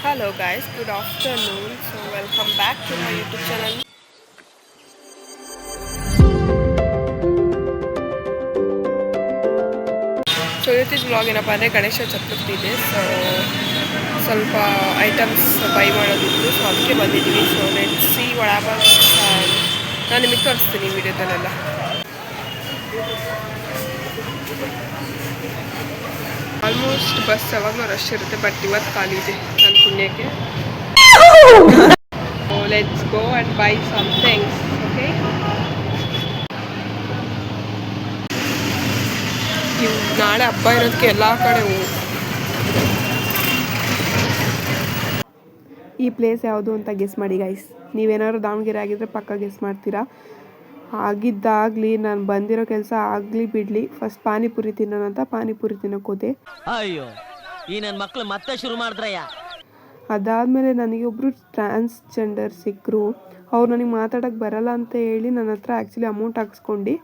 Hello guys, good afternoon. So welcome back to my YouTube channel. So ಇವತ್ತಿನ vlog ಏನಪ್ಪ ಅಂದರೆ ಗಣೇಶ ಚತುರ್ಥಿ ಇದೆ. So ಸ್ವಲ್ಪ ಐಟಮ್ಸ್ ಬೈ ಮಾಡೋದಿತ್ತು, ಸೊ ಅದಕ್ಕೆ ಬಂದಿದ್ದೀವಿ. So let's see what happens. ನಾನು ನಿಮಗೆ ತೋರಿಸ್ತೀನಿ ವಿಡಿಯೋದಲ್ಲೆಲ್ಲ. ಆಲ್ಮೋಸ್ಟ್ ಬಸ್ ಯಾವಾಗಲೂ ರಶ್ ಇರುತ್ತೆ, ಬಟ್ ಇವತ್ತು ಖಾಲಿ ಇದೆ ನನ್ನ ಪುಣ್ಯಕ್ಕೆ. So let's go and buy some things, okay? ನಾಳೆ ಹಬ್ಬ ಇರೋದಕ್ಕೆ ಎಲ್ಲ ಕಡೆ ಈ ಪ್ಲೇಸ್ ಯಾವುದು ಅಂತ ಗೆಸ್ ಮಾಡಿ ಗೈಸ್. ನೀವೇನಾದ್ರು ದಾವಣಗೆರೆ ಆಗಿದ್ರೆ ಪಕ್ಕ ಗೆಸ್ ಮಾಡ್ತೀರಾ. ಆಗಿದ್ದಾಗಲಿ ನಾನು ಬಂದಿರೋ ಕೆಲಸ ಆಗಲಿ ಬಿಡಲಿ, ಫಸ್ಟ್ ಪಾನಿಪುರಿ ತಿನ್ನೋಣ ಅಂತ ಪಾನಿಪುರಿ ತಿನ್ನೋಕೆ ಹೋದೆ. ಅಯ್ಯೋ ಈ ನನ್ನ ಮಕ್ಕಳು ಮತ್ತೆ ಶುರು ಮಾಡಿದ್ರಯ್ಯ. ಅದಾದಮೇಲೆ ನನಗೆ ಒಬ್ಬರು ಟ್ರಾನ್ಸ್ಜೆಂಡರ್ ಸಿಕ್ಕರು. ಅವ್ರು ನನಗೆ ಮಾತಾಡೋಕ್ಕೆ ಬರಲ್ಲ ಅಂತ ಹೇಳಿ ನನ್ನ ಹತ್ರ ಆ್ಯಕ್ಚುಲಿ ಅಮೌಂಟ್ ಹಾಕ್ಸ್ಕೊಂಡು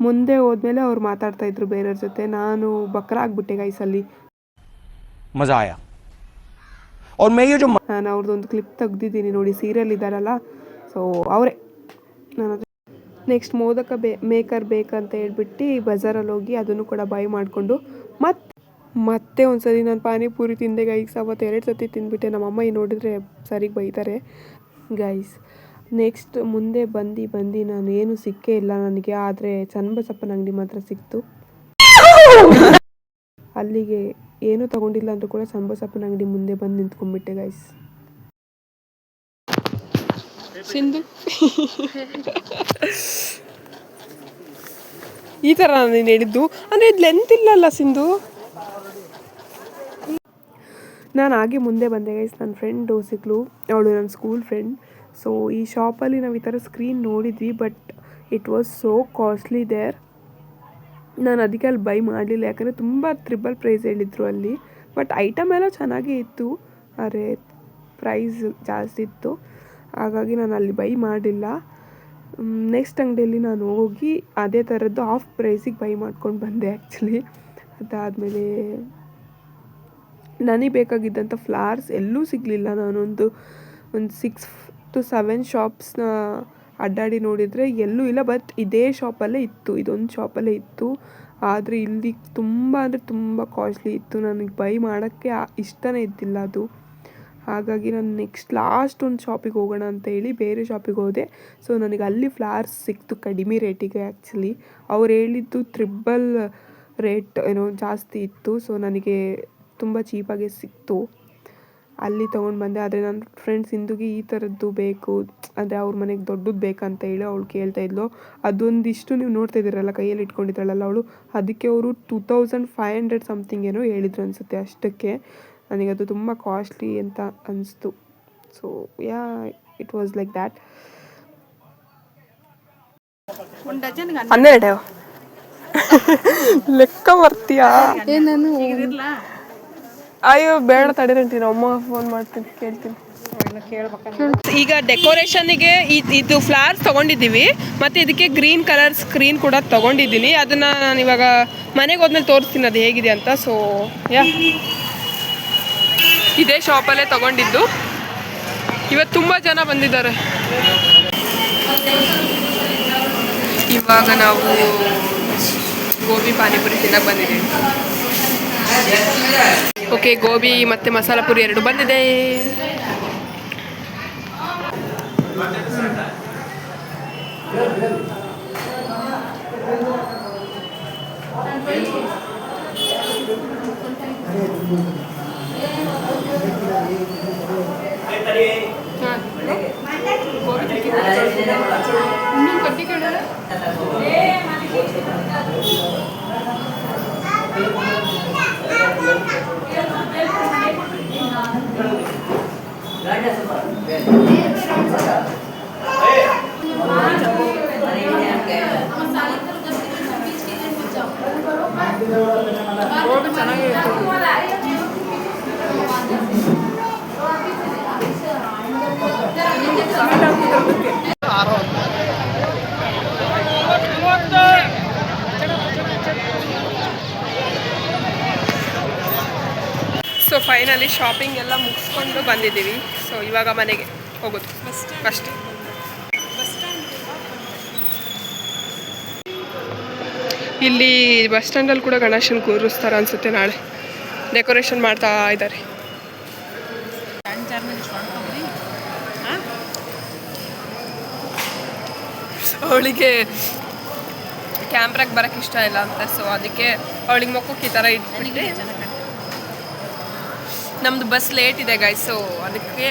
ಮುಂದೆ ಹೋದ್ಮೇಲೆ ಅವ್ರು ಮಾತಾಡ್ತಾಯಿದ್ರು ಬೇರೆಯವ್ರ ಜೊತೆ. ನಾನು ಬಕ್ರ ಆಗ್ಬಿಟ್ಟೆ ಗೈಸಲ್ಲಿ. ಮಜಾ ಆಯಾ. ನಾನು ಅವ್ರದ್ದೊಂದು ಕ್ಲಿಪ್ ತೆಗ್ದಿದ್ದೀನಿ ನೋಡಿ, ಸೀರಿಯಲ್ ಇದ್ದಾರಲ್ಲ, ಸೊ ಅವರೇ ನನ್ನ ಹತ್ರ. ನೆಕ್ಸ್ಟ್ ಮೋದಕ ಮೇಕರ್ ಬೇಕಂತ ಹೇಳ್ಬಿಟ್ಟು ಬಜಾರಲ್ಲಿ ಹೋಗಿ ಅದನ್ನು ಕೂಡ ಬೈ ಮಾಡಿಕೊಂಡು ಮತ್ತೆ ಒಂದ್ಸರಿ ನಾನು ಪಾನಿಪುರಿ ತಿಂದೆ ಗೈಸ್. ಅವತ್ತು 2 ಸತಿ ತಿಂದ್ಬಿಟ್ಟೆ. ನಮ್ಮಮ್ಮ ಈ ನೋಡಿದರೆ ಸರಿಗೆ ಬೈತಾರೆ ಗೈಸ್. ನೆಕ್ಸ್ಟ್ ಮುಂದೆ ಬಂದು ನಾನು ಏನು ಸಿಕ್ಕೇ ಇಲ್ಲ ನನಗೆ. ಆದರೆ ಚನ್ನಬಸಪ್ಪನ ಅಂಗಡಿ ಮಾತ್ರ ಸಿಕ್ತು. ಅಲ್ಲಿಗೆ ಏನೂ ತಗೊಂಡಿಲ್ಲ ಅಂದರೂ ಕೂಡ ಚನ್ನಬಸಪ್ಪನ ಅಂಗಡಿ ಮುಂದೆ ಬಂದು ನಿಂತ್ಕೊಂಡ್ಬಿಟ್ಟೆ ಗೈಸ್. ಸಿಂಧು ಈ ಥರ ನೀನು ಹೇಳಿದ್ದು ಅಂದರೆ ಇದು ಲೆಂತ್ ಇಲ್ಲಲ್ಲ ಸಿಂಧು. ನಾನು ಹಾಗೆ ಮುಂದೆ ಬಂದೆ ಗೈಸ್. ನನ್ನ ಫ್ರೆಂಡು ಸಿಕ್ಕಳು, ಅವಳು ನನ್ನ ಸ್ಕೂಲ್ ಫ್ರೆಂಡ್. ಸೊ ಈ ಶಾಪಲ್ಲಿ ನಾವು ಈ ಥರ ಸ್ಕ್ರೀನ್ ನೋಡಿದ್ವಿ, but it was so costly there. ನಾನು ಅದಕ್ಕೆ ಅಲ್ಲಿ ಬೈ ಮಾಡಲಿಲ್ಲ, ಯಾಕಂದರೆ ತುಂಬ ಟ್ರಿಬಲ್ ಪ್ರೈಸ್ ಹೇಳಿದರು ಅಲ್ಲಿ. ಬಟ್ ಐಟಮ್ ಎಲ್ಲ ಚೆನ್ನಾಗೇ ಇತ್ತು, ಆದರೆ ಪ್ರೈಸ್ ಜಾಸ್ತಿ ಇತ್ತು. ಹಾಗಾಗಿ ನಾನು ಅಲ್ಲಿ ಬೈ ಮಾಡಲಿಲ್ಲ. ನೆಕ್ಸ್ಟ್ ಅಂಗಡಿಯಲ್ಲಿ ನಾನು ಹೋಗಿ ಅದೇ ಥರದ್ದು ಆಫ್ ಪ್ರೈಸಿಗೆ ಬೈ ಮಾಡ್ಕೊಂಡು ಬಂದೆ ಆ್ಯಕ್ಚುಲಿ. ಅದಾದಮೇಲೆ ನನಗೆ ಬೇಕಾಗಿದ್ದಂಥ ಫ್ಲವರ್ಸ್ ಎಲ್ಲೂ ಸಿಗಲಿಲ್ಲ. ನಾನೊಂದು 6 to 7 ಶಾಪ್ಸ್ನ ಅಡ್ಡಾಡಿ ನೋಡಿದರೆ ಎಲ್ಲೂ ಇಲ್ಲ. ಬಟ್ ಇದೇ ಶಾಪಲ್ಲೇ ಇತ್ತು, ಇದೊಂದು ಶಾಪಲ್ಲೇ ಇತ್ತು. ಆದರೆ ಇಲ್ಲಿ ತುಂಬ ಅಂದರೆ ತುಂಬ ಕಾಸ್ಟ್ಲಿ ಇತ್ತು. ನನಗೆ ಬೈ ಮಾಡೋಕ್ಕೆ ಇಷ್ಟನೇ ಇದ್ದಿಲ್ಲ ಅದು. ಹಾಗಾಗಿ ನಾನು ನೆಕ್ಸ್ಟ್ ಲಾಸ್ಟ್ ಒಂದು ಶಾಪಿಗೆ ಹೋಗೋಣ ಅಂತ ಹೇಳಿ ಬೇರೆ ಶಾಪಿಗೆ ಹೋದೆ. ಸೊ ನನಗೆ ಅಲ್ಲಿ ಫ್ಲವರ್ಸ್ ಸಿಕ್ತು ಕಡಿಮೆ ರೇಟಿಗೆ. ಆ್ಯಕ್ಚುಲಿ ಅವ್ರು ಹೇಳಿದ್ದು ಟ್ರಿಬಲ್ ರೇಟ್ ಏನೋ ಜಾಸ್ತಿ ಇತ್ತು. ಸೊ ನನಗೆ ತುಂಬ ಚೀಪಾಗೆ ಸಿಕ್ತು, ಅಲ್ಲಿ ತೊಗೊಂಡು ಬಂದೆ. ಆದರೆ ನನ್ನ ಫ್ರೆಂಡ್ಸ್ ಇಂದುಗೆ ಈ ಥರದ್ದು ಬೇಕು, ಅಂದರೆ ಅವ್ರ ಮನೆಗೆ ದೊಡ್ಡದು ಬೇಕಂತ ಹೇಳಿ ಅವಳು ಕೇಳ್ತಾಯಿದ್ಲು. ಅದೊಂದಿಷ್ಟು ನೀವು ನೋಡ್ತಾ ಇದ್ದೀರಲ್ಲ ಕೈಯಲ್ಲಿ ಇಟ್ಕೊಂಡಿದ್ದಾಳಲ್ಲ ಅವಳು, ಅದಕ್ಕೆ ಅವರು 2500 ಸಮಥಿಂಗ್ ಏನೋ ಹೇಳಿದ್ರು ಅನಿಸುತ್ತೆ ಅಷ್ಟಕ್ಕೆ. ನನಗದು ತುಂಬ ಕಾಸ್ಟ್ಲಿ ಅಂತ ಅನಿಸ್ತು. So yeah it was like that. 12 ಲೆಕ್ಕ ಬರ್ತೀಯಾ? ಅಯ್ಯೋ ಬೇಡ ತಡೀರಂತೀನಿ, ಅಮ್ಮ ಫೋನ್ ಮಾಡ್ತೀನಿ, ಕೇಳ್ತೀನಿ. ಈಗ ಡೆಕೋರೇಷನ್ಗೆ ಇದು ಫ್ಲವರ್ಸ್ ತೊಗೊಂಡಿದ್ದೀವಿ, ಮತ್ತು ಇದಕ್ಕೆ ಗ್ರೀನ್ ಕಲರ್ ಸ್ಕ್ರೀನ್ ಕೂಡ ತೊಗೊಂಡಿದ್ದೀನಿ. ಅದನ್ನು ನಾನು ಇವಾಗ ಮನೆಗೆ ಹೋದ್ಮೇಲೆ ತೋರಿಸ್ತೀನಿ ಅದು ಹೇಗಿದೆ ಅಂತ. ಸೊ ಯಾ ಇದೇ ಶಾಪಲ್ಲೇ ತೊಗೊಂಡಿದ್ದು. ಇವತ್ತು ತುಂಬ ಜನ ಬಂದಿದ್ದಾರೆ. ಇವಾಗ ನಾವು ಗೋಬಿ ಪಾನಿಪುರಿ ತಿನ್ನಕ್ಕೆ ಬಂದಿದ್ದೀವಿ. ಓಕೆ, ಗೋಬಿ ಮತ್ತು ಮಸಾಲ ಪುರಿ 2 ಬಂದಿದೆ. ಸೊ ಫೈನಲಿ ಶಾಪಿಂಗ್ ಎಲ್ಲ ಮುಗಿಸ್ಕೊಂಡು ಬಂದಿದ್ದೀವಿ. ಸೊ ಇವಾಗ ಮನೆಗೆ ಹೋಗೋದು ಅಷ್ಟೇ. ಇಲ್ಲಿ ಬಸ್ ಸ್ಟ್ಯಾಂಡಲ್ಲಿ ಕೂಡ ಗಣೇಶನ ಕೂರಿಸ್ತಾರೆ ಅನಿಸುತ್ತೆ. ನಾಳೆ ಡೆಕೋರೇಷನ್ ಮಾಡ್ತಾ ಇದ್ದಾರೆ. ಅವಳಿಗೆ ಕ್ಯಾಮ್ರಾಗೆ ಬರೋಕ್ಕೆ ಇಷ್ಟ ಇಲ್ಲ ಅಂತ, ಸೊ ಅದಕ್ಕೆ ಅವಳಿಗೆ ಮೊಕ್ಕಕ್ಕೆ ಈ ಥರ ಇಟ್ಬಿಟ್ಟೆ. ನಮ್ಮದು ಬಸ್ ಲೇಟ್ ಇದೆ ಗೈಸ್, ಸೊ ಅದಕ್ಕೆ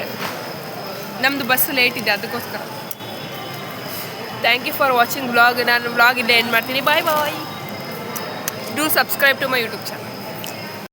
ನಮ್ಮದು ಬಸ್ ಲೇಟ್ ಇದೆ ಅದಕ್ಕೋಸ್ಕರ. Thank you for watching vlog. ನಾನು ವ್ಲಾಗ್ ಇಲ್ಲೇ ಎಂಡ್ ಮಾಡ್ತೀನಿ. Bye bye. Do subscribe to my YouTube channel.